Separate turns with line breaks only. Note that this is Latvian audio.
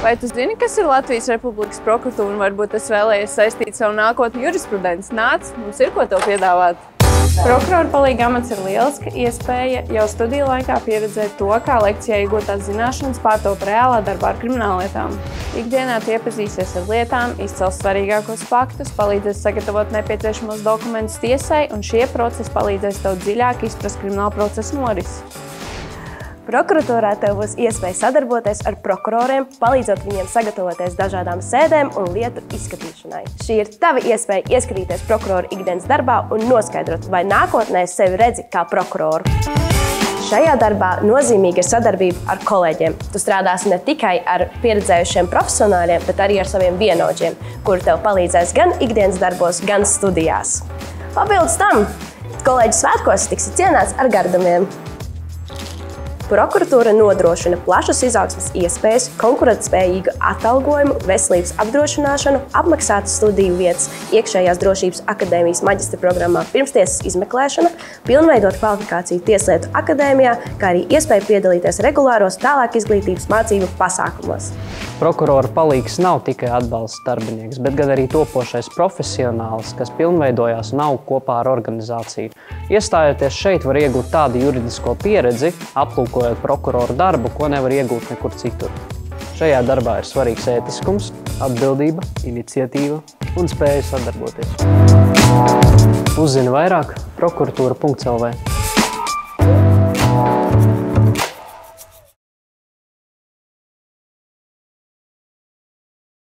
Vai tu zini, kas ir Latvijas Republikas prokuratūra un varbūt es vēlējies saistīt savu nākotni jurisprudenci? Nāc, mums ir ko tev piedāvāt. Prokurora palīga amats ir lieliska iespēja jau studiju laikā pieredzēt to, kā lekcijā iegūtās zināšanas pārtop reālā darbā ar krimināllietām. Ikdienā tu iepazīsies ar lietām, izcels svarīgākos faktus, palīdzēs sagatavot nepieciešamos dokumentus tiesai, un šie procesi palīdzēs tev dziļāk izprast krimināla procesa norisi.
Prokuratūrā tev būs iespēja sadarboties ar prokuroriem, palīdzot viņiem sagatavoties dažādām sēdēm un lietu izskatīšanai. Šī ir tava iespēja ieskatīties prokuroru ikdienas darbā un noskaidrot, vai nākotnē sevi redzi kā prokuroru. Šajā darbā nozīmīga ir sadarbība ar kolēģiem. Tu strādāsi ne tikai ar pieredzējušiem profesionāļiem, bet arī ar saviem vienaudžiem, kuri tev palīdzēs gan ikdienas darbos, gan studijās. Papildus tam, kolēģu svētkos tiksi cienāts ar gardumiem. Prokuratūra nodrošina plašas izaugsmes iespējas, konkurētspējīgu atalgojumu, veselības apdrošināšanu, apmaksātas studiju vietas, iekšējās drošības akadēmijas maģistra programmā pirmstiesas izmeklēšana, pilnveidot kvalifikāciju Tieslietu akadēmijā, kā arī iespēja piedalīties regulāros tālāk izglītības mācību pasākumos.
Prokurora palīgs nav tikai atbalsts darbinieks, bet gan arī topošais profesionālis, kas pilnveidojās un aug kopā ar organizāciju. Iestājoties šeit var iegūt tādu juridisko pieredzi, aplūkojot prokuroru darbu, ko nevar iegūt nekur citur. Šajā darbā ir svarīgs ētiskums, atbildība, iniciatīva un spēja sadarboties. Uzzini vairāk prokuratūra.lv